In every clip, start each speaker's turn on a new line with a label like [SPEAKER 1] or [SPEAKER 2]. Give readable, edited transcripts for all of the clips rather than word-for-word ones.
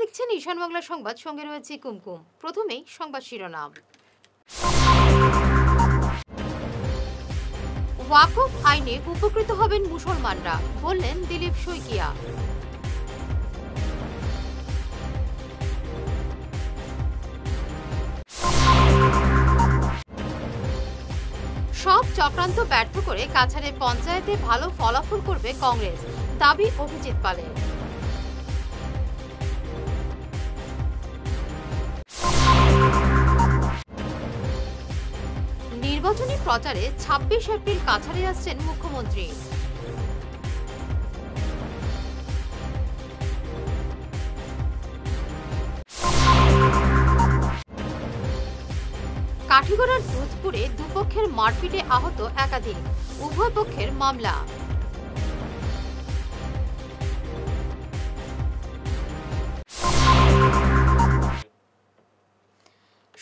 [SPEAKER 1] দেখছেন ঈশান বাংলা সংবাদ, সঙ্গে রয়েছে কুমকুম। প্রথমেই সংবাদ শিরোনাম। ওয়াকফ আইনে উপকৃত হবেন মুসলমানরা, বললেন দিলীপ শইকিয়া। সব চক্রান্ত ব্যর্থ করে কাছাড়ে পঞ্চায়েতে ভালো ফলাফল করবে কংগ্রেস, দাবি অভিজিৎ পালের। নির্বাচনী প্রচারে ২৬ এপ্রিল কাছাড়ে আসছেন মুখ্যমন্ত্রী। কাঠিগড়ার দুধপুরে দুপক্ষের মারপিটে আহত একাধিক, উভয় পক্ষের মামলা।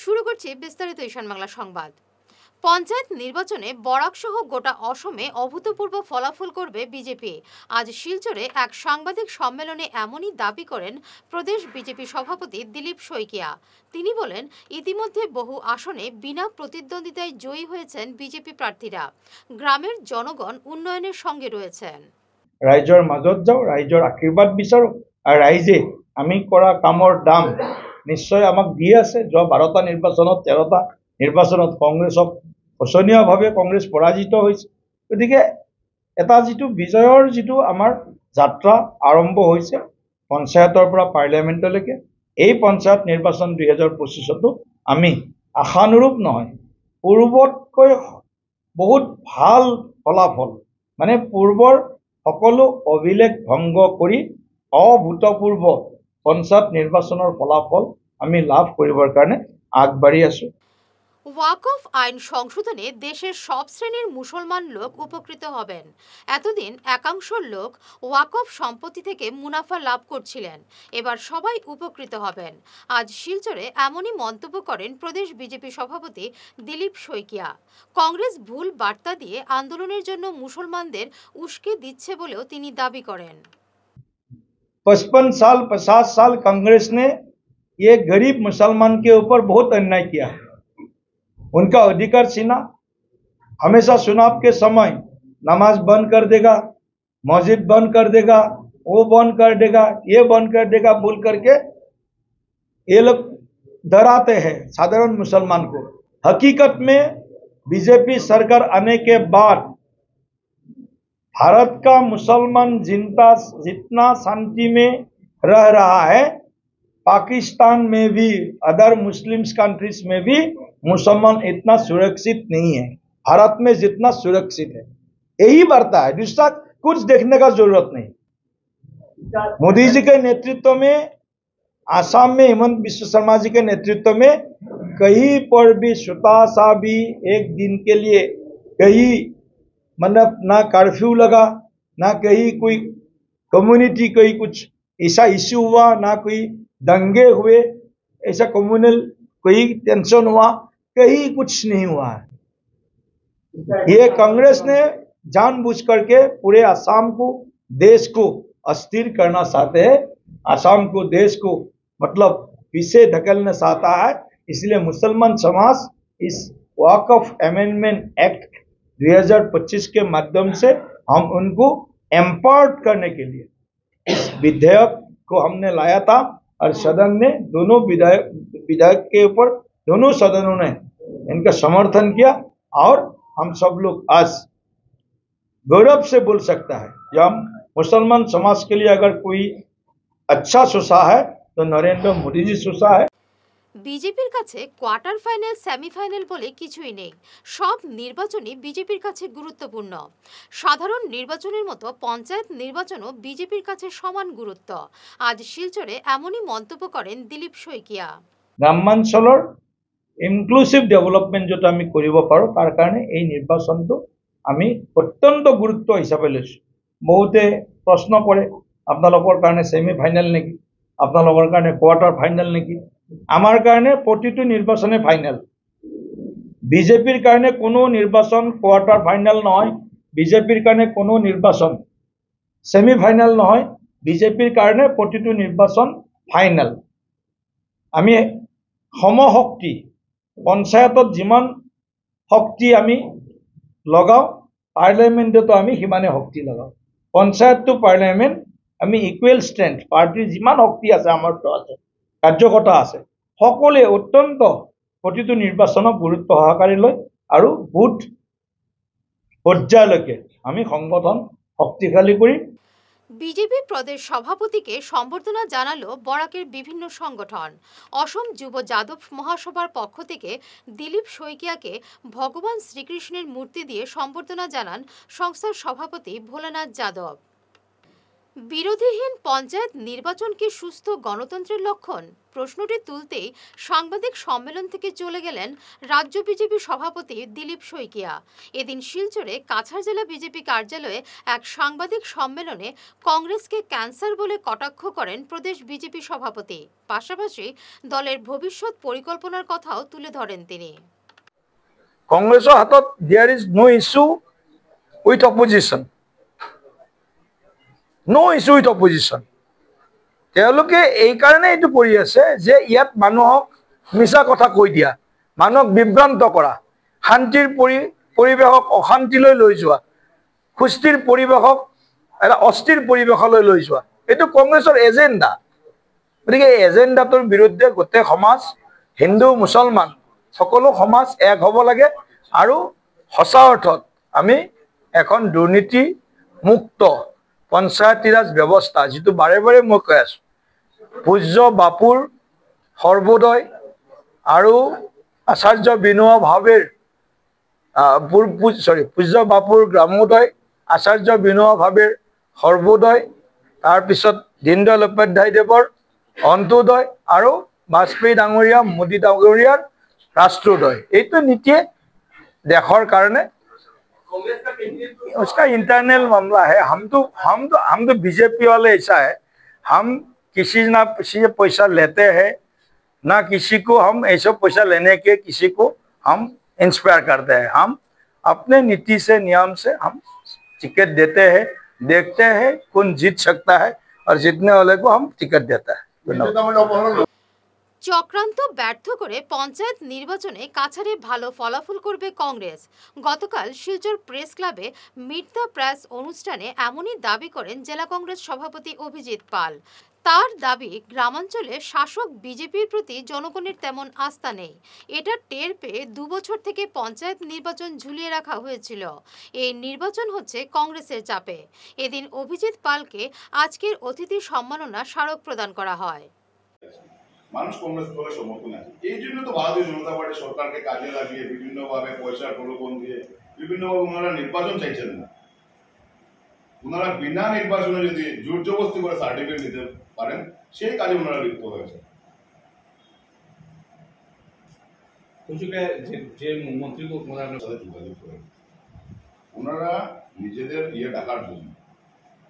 [SPEAKER 1] শুরু করছি বিস্তারিত ঈশান বাংলা সংবাদ। পঞ্চায়েত নির্বাচনে বরাক সহ গোটা অসমে অভূতপূর্ব ফলাফল করবে বিজেপি। আজ শিলচরে এক সাংবাদিক সম্মেলনে এমনই দাবি করেন প্রদেশ বিজেপি সভাপতি দিলীপ শইকিয়া। তিনি বলেন, ইতিমধ্যে বহু আসনে বিনা প্রতিদ্বন্দ্বিতায় জয়ী হয়েছেন বিজেপি প্রার্থীরা। গ্রামের জনগণ উন্নয়নের সঙ্গে রয়েছেন।
[SPEAKER 2] রাইজৰ মাজত যাও, রাইজৰ আশীর্বাদ বিচাৰো, আর রাইজে আমি করা কামৰ দাম নিশ্চয় আমাক দি আছে। যোৱা 12টা নিৰ্বাচনত 13টা নিৰ্বাচনত কংগ্ৰেছক শোচনীয়ভাৱে কংগ্ৰেছ পৰাজিত হৈছে। গতিকে এটা যিটো বিজয়ৰ যিটো আমাৰ যাত্ৰা আৰম্ভ হৈছে পঞ্চায়তৰ পৰা পাৰ্লিয়ামেণ্টলৈকে, এই পঞ্চায়ত নিৰ্বাচন 2025তো আমি আশানুৰূপ নহয়, পূৰ্বতকৈ বহুত ভাল ফলাফল, মানে পূৰ্বৰ সকলো অভিলেখ ভংগ কৰি অভূতপূৰ্ব পঞ্চায়েত নির্বাচনের ফলাফল আমি লাভ করিবার কারণে আগবাড়ি আছো।
[SPEAKER 1] ওয়াকফ আইন সংশোধনে দেশের সব শ্রেণীর মুসলমান লোক উপকৃত হবেন। এতদিন একাংশ লোক ওয়াকফ সম্পত্তি থেকে মুনাফা লাভ করছিলেন, এবার সবাই উপকৃত হবেন। আজ শিলচরে এমনই মন্তব্য করেন প্রদেশ বিজেপি সভাপতি দিলীপ শইকিয়া। কংগ্রেস ভুল বার্তা দিয়ে আন্দোলনের জন্য মুসলমানদের উস্কে দিচ্ছে বলেও তিনি দাবি করেন।
[SPEAKER 2] 55 साल 50 साल कांग्रेस ने ये गरीब मुसलमान के ऊपर बहुत अन्याय किया है। उनका अधिकार छीना, हमेशा चुनाव के समय नमाज बंद कर देगा, मस्जिद बंद कर देगा, वो बंद कर देगा, ये बंद कर देगा बोल करके ये लोग डराते हैं साधारण मुसलमान को। हकीकत में बीजेपी सरकार आने के बाद भारत का मुसलमान जितना शांति में रह रहा है, पाकिस्तान में भी अदर मुस्लिम्स कंट्रीज में भी मुसलमान इतना सुरक्षित नहीं है भारत में जितना सुरक्षित है। यही वार्ता है, दूसरा कुछ देखने का जरूरत नहीं। मोदी जी के नेतृत्व में आसाम में हेमंत बिश्व शर्मा जी के नेतृत्व में कहीं पर भी छोटा सा भी एक दिन के लिए कहीं मतलब ना कर्फ्यू लगा, ना कहीं कोई कम्युनिटी कहीं कुछ ऐसा इश्यू हुआ, ना कोई दंगे हुए, ऐसा कम्युनल कोई टेंशन हुआ, कहीं कुछ नहीं हुआ है। ये कांग्रेस ने जानबूझ करके पूरे आसाम को, देश को अस्थिर करना चाहते हैं, आसाम को, देश को मतलब पीछे धकेलना चाहता है। इसलिए मुसलमान समाज इस वक्फ अमेंडमेंट एक्ट 2025 के माध्यम से हम उनको एम्पावर्ड करने के लिए इस विधेयक को हमने लाया था, और सदन ने दोनों विधेयक के ऊपर दोनों सदनों ने इनका समर्थन किया। और हम सब लोग आज गौरव से बोल सकता है कि हम मुसलमान समाज के लिए अगर कोई अच्छा सोचा है तो नरेंद्र मोदी जी सोचा है।
[SPEAKER 1] বিজেপির কাছে কোয়ার্টার ফাইনাল, সেমিফাইনাল বলে কিছুই নেই। সব নির্বাচনই বিজেপির কাছে গুরুত্বপূর্ণ। সাধারণ নির্বাচনের মতো পঞ্চায়েত নির্বাচনও বিজেপির কাছে সমান গুরুত্ব। আজ শিলচরে এমনই মন্তব্য করেন দিলীপ শইকিয়া।
[SPEAKER 2] গ্রামাঞ্চলৰ ইনক্লুসিভ ডেভেলপমেন্ট যেটা আমি কৰিব পাৰো তাৰ কাৰণে এই নিৰ্বাচনটো আমি অত্যন্ত গুৰুত্ব হিচাপে লৈছো। বহুতে প্ৰশ্ন কৰে আপোনালোকৰ কাৰণে সেমি ফাইনাল নেকি, আপোনালোকৰ কাৰণে কোৱাৰ্টাৰ ফাইনাল নেকি। আমার কারণে প্রতিটি নির্বাচনে ফাইনাল। বিজেপির কারণে কোনো নির্বাচন কোয়ার্টার ফাইনাল নয়, বিজেপির কারণে কোনো নির্বাচন সেমি ফাইনাল নহয়। বিজেপির কারণে প্রতিটি নির্বাচন ফাইনেল। আমি সমশক্তি পঞ্চায়তত যিমান শক্তি আমি লগাওঁ, পাৰ্লিয়ামেণ্টতো আমি সিমানে শক্তি লগাওঁ। পঞ্চায়ত টু পাৰ্লিয়ামেণ্ট আমি ইকুৱেল ষ্ট্ৰেংথ, পাৰ্টিৰ যিমান শক্তি আছে আমাৰতো আছে, কাৰ্যকৰ্তা আছে, সকলোৱে অত্যন্ত প্ৰতিটো নিৰ্বাচনক গুৰুত্ব সহকাৰে লয় আৰু বুথ পৰ্যায়লৈকে আমি সংগঠন শক্তিশালী কৰি
[SPEAKER 1] বিজেপি প্রদেশ সভাপতিকে সম্বর্ধনা জানালো বরাকের বিভিন্ন সংগঠন। অসম যুব যাদব মহাসভার পক্ষ থেকে দিলীপ শইকিয়াকে ভগবান শ্রীকৃষ্ণের মূর্তি দিয়ে সম্বর্ধনা জানান সংস্থার সভাপতি ভোলানাথ যাদব। বিরোধীহীন পঞ্চায়েত নির্বাচন কি সুস্থ গণতন্ত্রের লক্ষণ? প্রশ্নটি তুলতেই সাংবাদিক সম্মেলন থেকে চলে গেলেন রাজ্য বিজেপি সভাপতি দিলীপ শইকিয়া। এদিন শিলচরে কাছাড় জেলা বিজেপি কার্যালয়ে এক সাংবাদিক সম্মেলনে কংগ্রেসকে ক্যান্সার বলে কটাক্ষ করেন প্রদেশ বিজেপি সভাপতি। পাশাপাশি দলের ভবিষ্যৎ পরিকল্পনার কথাও তুলে ধরেন তিনি।
[SPEAKER 3] কংগ্রেসের হাতত there is no issue with opposition, no issue with opposition. তেওঁলোকে এই কাৰণে এইটো কৰি আছে যে ইয়াত মানুহক মিছা কথা কৈ দিয়া, মানুহক বিভ্ৰান্ত কৰা, শান্তিৰ পৰিৱেশক অশান্তিলৈ লৈ যোৱা, সুস্থিৰ পৰিৱেশক এটা অস্থিৰ পৰিৱেশলৈ লৈ যোৱা, এইটো কংগ্ৰেছৰ এজেণ্ডা। গতিকে এই এজেণ্ডাটোৰ বিৰুদ্ধে গোটেই সমাজ, হিন্দু মুছলমান সকলো সমাজ এক হ'ব লাগে আৰু সঁচা অৰ্থত আমি এখন দুৰ্নীতি মুক্ত পঞ্চায়তী ৰাজ ব্যৱস্থা, যিটো বাৰে বাৰে মই কৈ আছো, পূজ্য বাপুৰ সৰ্বোদয় আৰু আচাৰ্য বিনোবা ভাৱেৰ পূজ্য বাপুৰ গ্ৰামোদয়, আচাৰ্য বিনোবা ভাৱেৰ সৰ্বোদয়, তাৰপিছত দীনদয়াল উপাধ্যায়দেৱৰ অন্ত্যোদয় আৰু বাজপেয়ী ডাঙৰীয়া, মোদী ডাঙৰীয়াৰ ৰাষ্ট্ৰোদয়। এইটো নীতিয়ে দেশৰ কাৰণে उसका इंटरनल मामला है। हम तो बीजेपी वाले ऐसा है, हम किसी ना किसी से पैसा लेते हैं, ना किसी को हम ऐसा पैसा लेने के किसी को हम इंस्पायर करते हैं। हम अपने नीति से नियम से हम टिकट देते हैं, देखते हैं कौन जीत सकता है और जीतने वाले को हम टिकट देता है। धन्यवाद।
[SPEAKER 1] চক্রান্ত ব্যর্থ করে পঞ্চায়েত নির্বাচনে কাছাড়ে ভালো ফলাফল করবে কংগ্রেস। গতকাল শিলচর প্রেস ক্লাবে মিট দ্য প্রেস অনুষ্ঠানে এমনই দাবি করেন জেলা কংগ্রেস সভাপতি অভিজিৎ পাল। তার দাবি, গ্রামাঞ্চলে শাসক বিজেপির প্রতি জনগণের তেমন আস্থা নেই। এটা টের পেয়ে 2 বছর থেকে পঞ্চায়েত নির্বাচন ঝুলিয়ে রাখা হয়েছিল। এই নির্বাচন হচ্ছে কংগ্রেসের চাপে। এদিন অভিজিৎ পালকে আজকের অতিথি সম্মাননা স্মারক প্রদান করা হয়।
[SPEAKER 4] মানুষ কংগ্রেস দলের সমর্থনে আছে। এই জন্য তো ভারতীয় জনতা পার্টি সরকারকে কাজে লাগিয়ে বিভিন্নভাবে পয়সার প্রলোভন দিয়ে বিভিন্নভাবে ওনারা নির্বাচন চাইছেন না। ওনারা বিনা নির্বাচনে যদি জোর জবরদস্তি করে সার্টিফিকেট দিতে পারেন, সেই কাজে ওনারা লিপ্ত হয়েছে। ওনারা নিজেদের ডাকার জন্য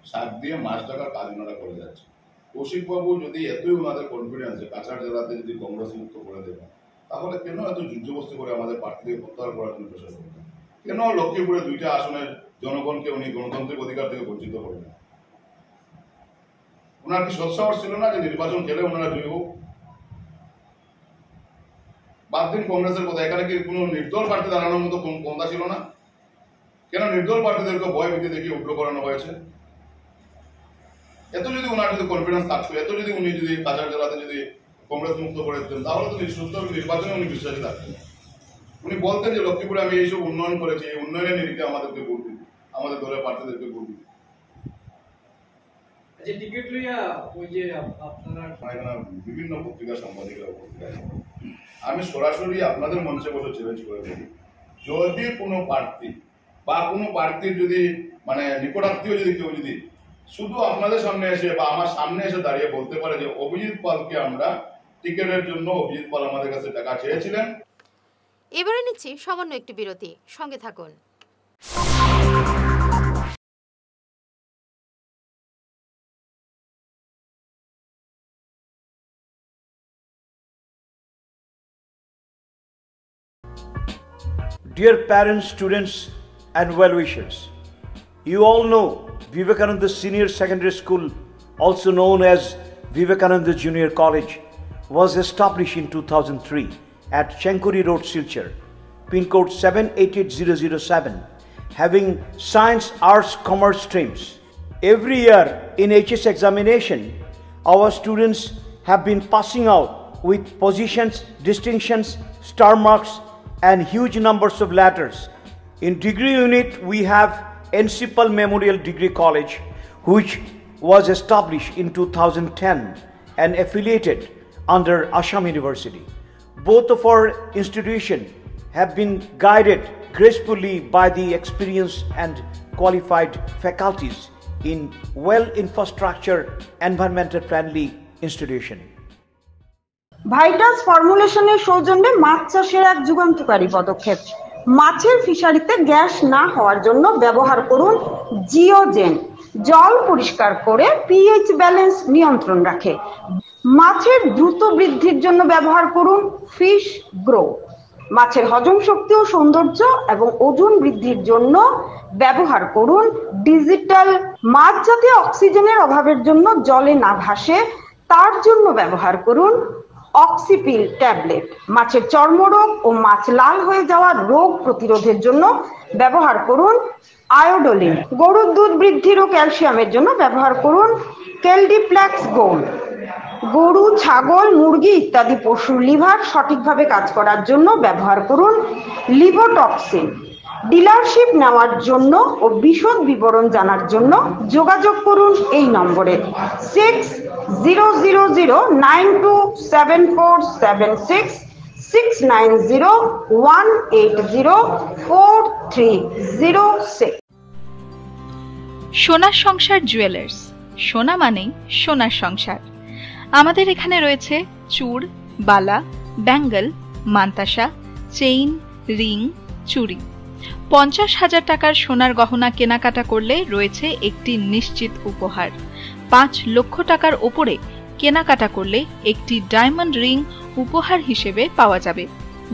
[SPEAKER 4] শাক দিয়ে মাছ ডাকার কাজ ওনারা করে যাচ্ছে। কৌশিক বাবু যদি এতই ওনাদের কনফিডেন্স যে কাছাড় জেলাতে যদি কংগ্রেস মুক্ত করে দেবেন, তাহলে কেন এত যুদ্ধবস্তি করে আমাদের প্রার্থীদের প্রত্যাহার করার জন্য চেষ্টা করবেন? কেন লক্ষ্মীপুরে 2টা আসনের জনগণকে উনি গণতান্ত্রিক অধিকার থেকে বঞ্চিত করবেন? ওনার কি সৎসাহস ছিল না যে নির্বাচন খেলে ওনারা জয়ী হোক? বাদ দিন কংগ্রেসের কথা, এখানে কি কোনো নির্দল প্রার্থী দাঁড়ানোর মতো ক্ষমতা ছিল না? কেন নির্দল প্রার্থীদেরকে ভয় ভীতি দেখিয়ে উঠলো করানো হয়েছে? এত যদি ওনার যদি কনফিডেন্স থাকতো, এত যদি উনি যদি কাছাড় জেলাতে যদি কংগ্রেস মুক্ত করে দিতেন, তাহলে তো সুস্থ নির্বাচনে উনি বিশ্বাসী থাকতেন। উনি বলতেন যে লক্ষ্মীপুরে আমি এইসব উন্নয়ন করেছি, এই উন্নয়নের নিরিখে আমাদেরকে ভোট দিন, আমাদের দলের প্রার্থীদেরকে ভোট দিন। বিভিন্ন পত্রিকা সাংবাদিকরা আমি সরাসরি আপনাদের মঞ্চে বসে চ্যালেঞ্জ করে বলি, যদি কোনো প্রার্থী বা কোনো প্রার্থীর যদি নিকটাত্মীয় যদি কেউ যদি শুধু আপনাদের সামনে এসে বা আমার সামনে এসে দাঁড়িয়ে বলতে পারে যে অভিজিৎ পালকে আমরা টিকেটের জন্য অভিজিৎ পাল আমাদের কাছে টাকা চেয়েছিলেন।
[SPEAKER 1] এবারে নিচ্ছি সামান্য একটি বিরতি, সঙ্গে থাকুন।
[SPEAKER 5] Dear parents, students and well-wishers, you all know Vivekananda Senior Secondary School, also known as Vivekananda Junior College was established in 2003 at Chenkuri Road, Silchar, pin code 788007, having science, arts, commerce streams. Every year in HS examination, our students have been passing out with positions, distinctions, star marks, and huge numbers of letters. In degree unit, we have Encipal Memorial Degree College, which was established in 2010 and affiliated under Assam University. Both of our institutions have been guided gracefully by the experienced and qualified faculties in well-infrastructure, environmental-friendly institution.
[SPEAKER 6] Vital ফর্মুলেশনের সৌজন্যে মাছ চাষের এক যুগান্তকারী পদক্ষেপ। মাছের ফিশারিতে gas না হওয়ার জন্য ব্যবহার করুন জিওজেন। জল পরিষ্কার করে পিএইচ ব্যালেন্স নিয়ন্ত্রণ রাখে। মাছের দ্রুত বৃদ্ধির জন্য ব্যবহার করুন ফিশ গ্রো। মাছের হজম শক্তি ও সৌন্দর্য এবং ওজন বৃদ্ধির জন্য ব্যবহার করুন ডিজিটাল। মাছ যাতে অক্সিজেনের অভাবের জন্য জলে না ভাসে তার জন্য ব্যবহার করুন অক্সিপিল ট্যাবলেট। মাছের চর্মরোগ ও মাছ লাল হয়ে যাওয়ার রোগ প্রতিরোধের জন্য ব্যবহার করুন আয়োডোলিন। গরুর দুধ বৃদ্ধির ও ক্যালসিয়ামের জন্য ব্যবহার করুন কেলডিপ্লেক্স গোল্ড। গরু, ছাগল, মুরগি ইত্যাদি পশুর লিভার সঠিকভাবে কাজ করার জন্য ব্যবহার করুন লিভোটক্সিন। ডিলারশিপ নেওয়ার জন্য ও বিশদ বিবরণ জানার জন্য যোগাযোগ করুন এই নম্বরে 6000927476 69018043006।
[SPEAKER 7] সোনার সংসার জুয়েলার্স, সোনা মানেই সোনার সংসার। আমাদের এখানে রয়েছে চূড়, বালা, ব্যাঙ্গল, মান্তাসা, চেইন, রিং, চুড়ি। 50,000 টাকার সোনার গহনা কেনাকাটা করলে রয়েছে একটি নিশ্চিত উপহার। 5 লক্ষ টাকার ওপরে কেনাকাটা করলে একটি ডায়মন্ড রিং উপহার হিসেবে পাওয়া যাবে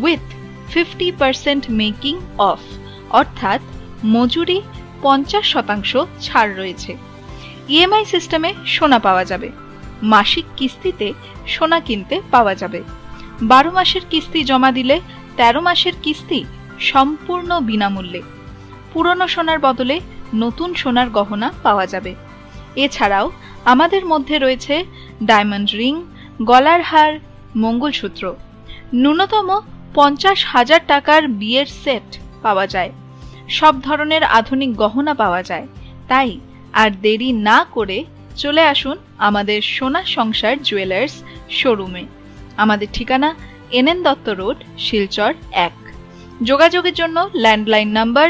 [SPEAKER 7] উইথ 50% মেকিং অফ, অর্থাৎ মজুরি 50% ছাড় রয়েছে। ইএমআই সিস্টেমে সোনা পাওয়া যাবে। মাসিক কিস্তিতে সোনা কিনতে পাওয়া যাবে। 12 মাসের কিস্তি জমা দিলে 13 মাসের কিস্তি সম্পূর্ণ বিনামূল্যে। পুরনো সোনার বদলে নতুন সোনার গহনা পাওয়া যাবে। এছাড়াও আমাদের মধ্যে রয়েছে ডায়মন্ড রিং, গলার হার, মঙ্গলসূত্র। ন্যূনতম 50,000 টাকার বিয়ের সেট পাওয়া যায়। সব ধরনের আধুনিক গহনা পাওয়া যায়। তাই আর দেরি না করে চলে আসুন আমাদের সোনা সংসার জুয়েলার্স শোরুমে। আমাদের ঠিকানা NN দত্ত রোড, শিলচর 1। যোগাযোগের জন্য ল্যান্ডলাইন নাম্বার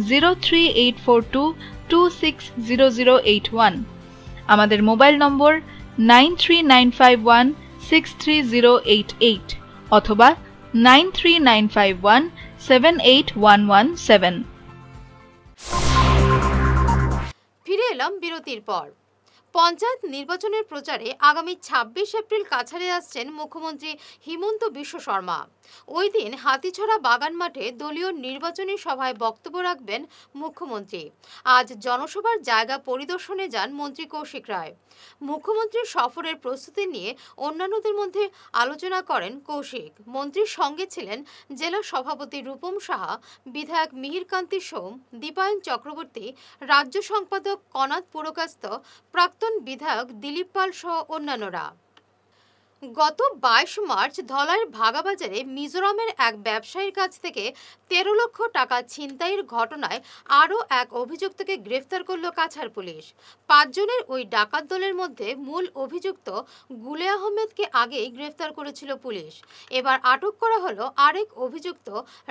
[SPEAKER 7] 03842260081, আমাদের মোবাইল নম্বর 9395163088 অথবা 9395178117।
[SPEAKER 1] ফিরে এলাম বিরতির পর। পঞ্চায়েত নির্বাচনের প্রচারে আগামী 26 এপ্রিল কাছাড়ে আসছেন মুখ্যমন্ত্রী হিমন্ত বিশ্ব শর্মা। ওই দিন হাতিছড়া বাগান মাঠে দলীয় নির্বাচনী সভায় বক্তব্য রাখবেন মুখ্যমন্ত্রী। আজ জনসভার জায়গা পরিদর্শনে যান মন্ত্রী কৌশিক রায়। মুখ্যমন্ত্রীর সফরের প্রস্তুতি নিয়ে অন্যান্যদের মধ্যে আলোচনা করেন কৌশিক। মন্ত্রীর সঙ্গে ছিলেন জেলা সভাপতি রূপম সাহা, বিধায়ক মিহিরকান্তি সোম, দীপায়ন চক্রবর্তী, রাজ্য সম্পাদক কনাদ পুরকাস্ত, প্রাক্তন বিধায়ক দিলীপ পাল সহ অন্যান্যরা। গত 22 মার্চ ধলাইয়ের ভাগাবাজারে মিজোরামের এক ব্যবসায়ীর কাছ থেকে 13 লক্ষ টাকা ছিনতাইয়ের ঘটনায় আরও এক অভিযুক্তকে গ্রেফতার করল কাছাড় পুলিশ। 5 জনের ওই ডাকাত দলের মধ্যে মূল অভিযুক্ত গুলে আহমেদকে আগেই গ্রেফতার করেছিল পুলিশ। এবার আটক করা হলো আরেক অভিযুক্ত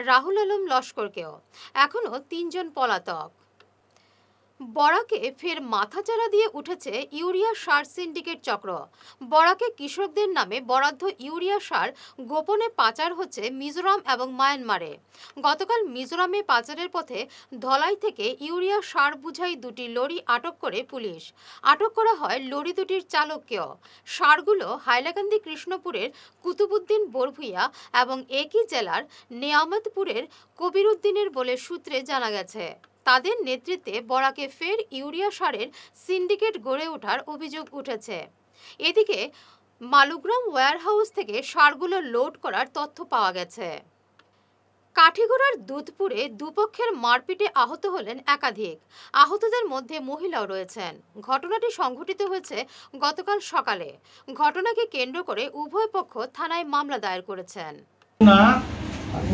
[SPEAKER 1] রাহুল আলম লস্করকেও। এখনও 3 জন পলাতক। বরাকে ফের মাথাচাড়া দিয়ে উঠেছে ইউরিয়া সার সিন্ডিকেট চক্র। বরাকে কৃষকদের নামে বরাদ্দ ইউরিয়া সার গোপনে পাচার হচ্ছে মিজোরাম এবং মায়ানমারে। গতকাল মিজোরামে পাচারের পথে ধলাই থেকে ইউরিয়া সার বোঝাই 2টি লরি আটক করে পুলিশ। আটক করা হয় লরি দুটির চালককেও। সারগুলো হাইলাকান্দি কৃষ্ণপুরের কুতুবুদ্দিন বরভুইয়া এবং একই জেলার নেয়ামতপুরের কবিরুদ্দিনের বলে সূত্রে জানা গেছে। তাদের নেতৃত্বে বরাকে ফের ইউরিয়া সারের সিন্ডিকেট গড়ে ওঠার অভিযোগ উঠেছে। এদিকে মালুগ্রাম ওয়্যারহাউস থেকে সারগুলো লোড করার তথ্য পাওয়া গেছে। কাঠিগড়ার দুধপুরে দুপক্ষের মারপিটে আহত হলেন একাধিক। আহতদের মধ্যে মহিলাও রয়েছেন। ঘটনাটি সংঘটিত হয়েছে গতকাল সকালে। ঘটনাকে কেন্দ্র করে উভয় পক্ষ থানায় মামলা দায়ের করেছেন।
[SPEAKER 8] না,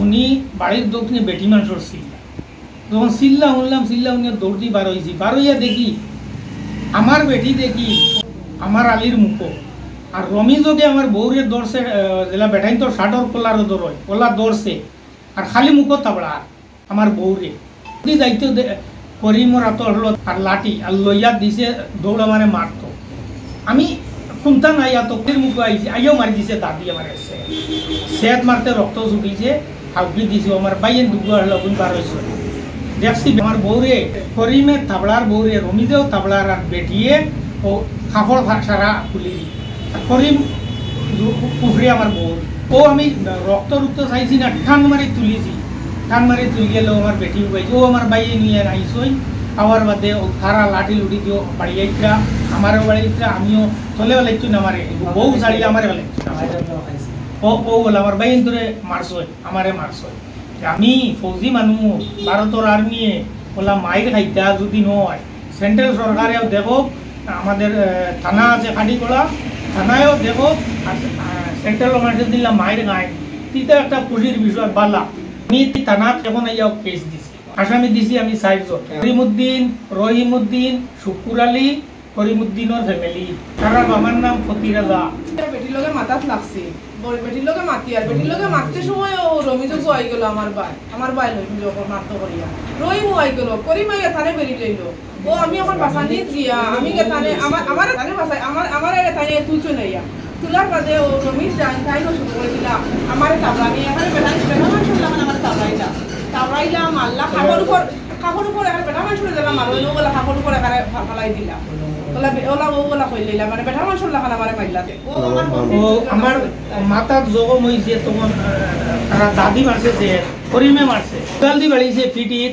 [SPEAKER 8] উনি বাড়ির দক্ষিণে বেটি মাংসর সিল্লা, যখন সিল্লা উনি দৌড় দিয়ে বার হয়েছি, বার হইয়া দেখি আমার বেটি, দেখি আমার আলির মুখো, আর রমিজকে আমার বউরের দৌড়ছে, যেটা বেটাইন তোর শার্টর কলারও দৌড়য়, কলার দৌড়ছে, আর খালি মুখো তাবড়া আমার বউরে যাইতে করিমর হাত হলো আর লাঠি আর লইয়া দিছে, দৌড়া মানে মারতো। আমি কুমতা নাই তোর মুখে আইছি, আইও মারি দিছে, দাদি আমার সেট মারতে রক্ত ছুটিছে, হাউকি দিছে। আমার বাইয়ের দুগুয়া হলো বার হয়েছে, দেখছি আমার বউরে করিমের তাবড়ার বউরে রমিদেও তাবড়ার আর বেটিয়ে ও কাপড় সারা খুলি দি, করিম পুফরি আমার বউর ও আমি রক্ত রুক্ত চাইছি না, টান মারি তুলিছি, টান মারি তুলি গেল আমার বেটি উবাইছে, ও আমার বাইয়ে নিয়ে আইসই। আবার বাদে ও খারা লাঠি লুটি দিও বাড়ি আইতরা, আমারও বাড়ি আইতরা, আমিও চলে বেলাইছি না, আমারে বউ ছাড়ি আমারে বেলাইছি, ও বলে আমার বাইন ধরে মারছই, আমারে মারছই। আমি ফৌজি মানুষ, ভারতের আর্মিয়ে বলা মাইর খাইতা যদি নয়, সেন্ট্রাল সরকারেও দেখো, আমাদের থানা আছে খাটিগড়া, থানায়ও দেখো, সেন্ট্রাল গভর্নমেন্ট দিলাম মাইর খায়, তিতে একটা খুশির বিষয় বালা। আমি থানা এখন আইয়া কেস দিছি, আসামি দিছি আমি 4 জন, করিমউদ্দিন, রহিমউদ্দিন, শুকুর আলী, করিমউদ্দিনের ফ্যামিলি, তার বাবার নাম ফতিরাজা।
[SPEAKER 9] বেটির লগে মাথাত লাগছে, বেটির লগে মাতি, আর বেটির লগে মারতে সময় ও রমিজকও আই গেল, আমার ভাই যখন মারতো করিয়া, রহিমও আই গেল, করিমাইয়া থানে বেরিয়ে লইল। ও আমি এখন বাসানি দিয়া আমি থানে আমার থানে বাসাই আমার থানে তুলছো নাইয়া, তুলার বাদে ও রমিজ যাই তাইও শুরু করে দিলা আমার তাবলা নিয়ে, এখানে বেটা মানুষ আমার তাবলাইলা মারলা, কাপড় উপর এখানে বেটা মানুষ দিলাম, মারো বলে কাপড় উপর এখানে ফালাই দিলা,
[SPEAKER 8] আমার মাথার জখম হয়েছে, তখন তারা দাদি মারছে, যে করিমে মারছে, কুদাল দি বাড়িয়েছে ফিটির,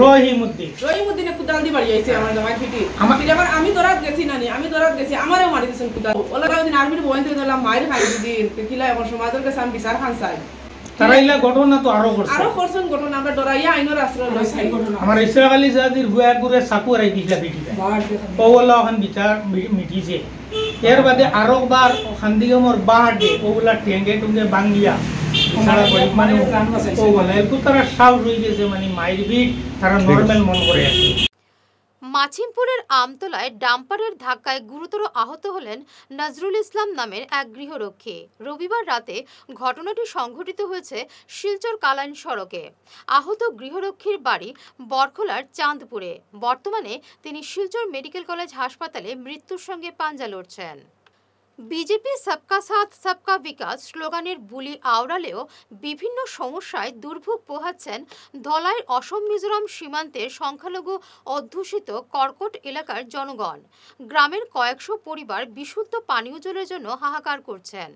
[SPEAKER 9] রহিমউদ্দিনে কুদাল দি বাড়িয়েছে আমার জামাই ফিটির। আমি দরাত গেছি নানি, আমি দরাত গেছি, আমারও মারি দিয়েছেন কুদাল। ওলা দিন আর্মির বইন থেকে দিলাম মায়ের খাই দিদিন, কিলা এখন সমাজের কাছে আমি বিচার খান চাই।
[SPEAKER 8] তারা ইলা ঘটনা তো আরো
[SPEAKER 9] করছেন ঘটনা, আমরা ডরাইয়া আইনের আশ্রয় লইছি।
[SPEAKER 8] আমার ইসরাক আলী জাদির হুয়া করে চাকু আড়াই দিছিলা পিটিটা, ওগুলা ওখান বিচার মিটিছে। এর বাদে আরো বার খান্দিগমর বাহাটে ওগুলা টেঙ্গে টুঙ্গে বাঙ্গিয়া মানে ওগুলা একটু তারা সাহস হয়ে গেছে, মানে মায়ের বিট তারা নর্মাল মন করে আছে।
[SPEAKER 1] মাছিমপুরের আমতলায় ডাম্পারের ধাক্কায় গুরুতর আহত হলেন নজরুল ইসলাম নামের এক গৃহরক্ষী। রবিবার রাতে ঘটনাটি সংঘটিত হয়েছে শিলচর কালাইন সড়কে। আহত গৃহরক্ষীর বাড়ি বরখোলার চাঁদপুরে। বর্তমানে তিনি শিলচর মেডিকেল কলেজ হাসপাতালে মৃত্যুর সঙ্গে পাঞ্জা লড়ছেন। বিজেপি সবকা সাথ সবকা বিকাশ স্লোগানের বুলি আওড়ালেও বিভিন্ন সমস্যায় দুর্ভোগ পোহাচ্ছেন ধলাইয়ের অসম মিজোরাম সীমান্তের সংখ্যালঘু অধ্যুষিত কর্কট এলাকার জনগণ। গ্রামের কয়েকশো পরিবার বিশুদ্ধ পানীয় জলের জন্য হাহাকার করছেন।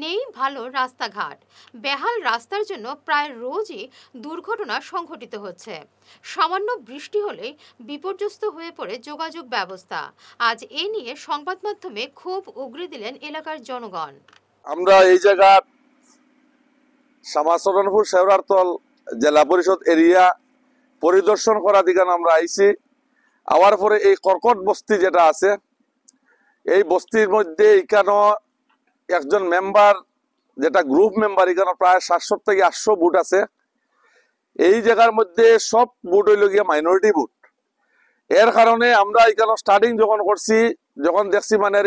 [SPEAKER 1] নেই ভালো রাস্তাঘাট, বেহাল রাস্তার জন্য প্রায় রোজই দুর্ঘটনা সংঘটিত হচ্ছে। সামান্য বৃষ্টি হলেই বিপর্যস্ত হয়ে পড়ে যোগাযোগ ব্যবস্থা। আজ এ নিয়ে সংবাদ মাধ্যমে ক্ষোভ উগরে দিলেন এলাকার জনগণ।
[SPEAKER 10] আমরা এই জায়গার শ্যামাচরণপুর শেওড়ারতল জেলা পরিষদ এরিয়া পরিদর্শন করা দিকে আমরা আইছি। আওয়ার পরে এই কর্কট বস্তি যেটা আছে, এই বস্তির মধ্যে এখানে একজন মেম্বার, যেটা গ্রুপ মেম্বার, এখানে প্রায় 700 থেকে 800 বুট আছে। এই জায়গার মধ্যে সব বুট হইল গিয়া মাইনরিটি বুট। এর কারণে আমরা এখানে স্টার্টিং যখন করছি, যখন দেখছি মানে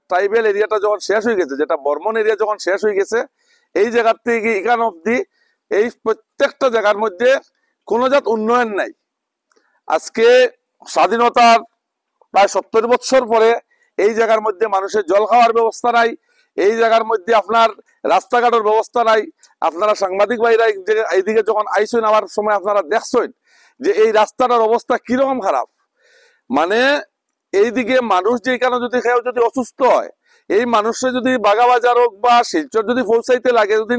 [SPEAKER 10] ট্রাইবেল এরিয়াটা যখন শেষ হয়ে গেছে, যেটা বর্মন এরিয়া যখন শেষ হয়ে গেছে, এই জায়গার থেকে এখান অব্দি এই প্রত্যেকটা জায়গার মধ্যে কোনো জাত উন্নয়ন নাই। আজকে স্বাধীনতার প্রায় 70 বছর পরে এই জায়গার মধ্যে মানুষের জল খাওয়ার ব্যবস্থা নাই, এই জায়গার মধ্যে আপনার রাস্তাঘাটের ব্যবস্থা নাই। আপনারা সাংবাদিক ভাইরা এইদিকে যখন আইসেন আবার সময় আপনারা দেখছেন যে এই রাস্তাটার অবস্থা কিরকম খারাপ। মানে এইদিকে মানুষ যে এখানে যদি কেউ যদি অসুস্থ হয়, এই মানুষের যদি বাগাবাজার হোক বা শিলচর যদি পৌঁছাইতে লাগে, যদি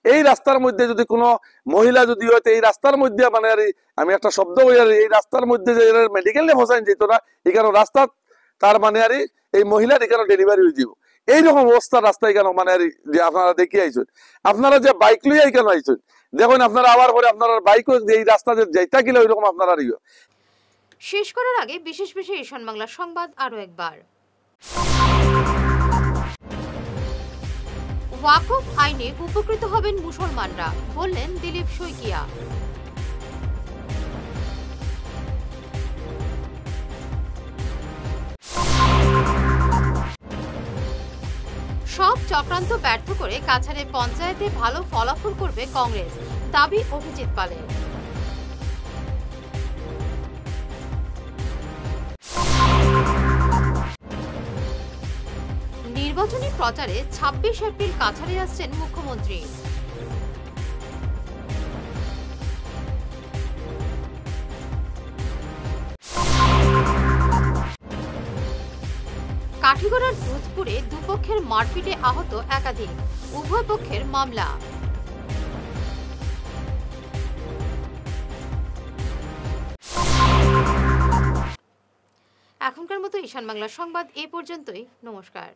[SPEAKER 10] এই রাস্তার মধ্যে যদি কোনো মহিলা যদি হয়তো এই রাস্তার মধ্যে মানে আমি একটা শব্দ বলি, এই রাস্তার মধ্যে যে মেডিকেল নিয়ে পৌঁছাই যেত না, এখানে রাস্তা তার মানে এই মহিলার এখানে ডেলিভারি হয়ে যাব এইরকম অবস্থা রাস্তায় কেন মানে যে আপনারা দেখি আইছেন আপনারা যে বাইক লইয়া কেন আইছেন দেখুন আপনারা আবার পরে আপনারা বাইকও এই রাস্তা যে যাইতা গেলে ওইরকম আপনারা
[SPEAKER 1] শেষ করার আগে বিশেষ ঈশান বাংলা সংবাদ আরো একবার। ওয়াকফ আইনে উপকৃত হবেন মুসলমানরা, বললেন দিলীপ শইকিয়া। সব চক্রান্ত ব্যর্থ করে কাছাড়ে পঞ্চায়েতে ভালো ফলাফল করবে কংগ্রেস, দাবি অভিজিৎ পালের। নির্বাচনী প্রচারে ২৬ এপ্রিল কাছাড়ে আসছেন মুখ্যমন্ত্রী। কাঠিগড়ার দুধপুরে দুপক্ষের মারপিটে আহত একাধিক, উভয় পক্ষের মামলা। এখনকার মতো ঈশান বাংলা সংবাদ এই পর্যন্তই। নমস্কার।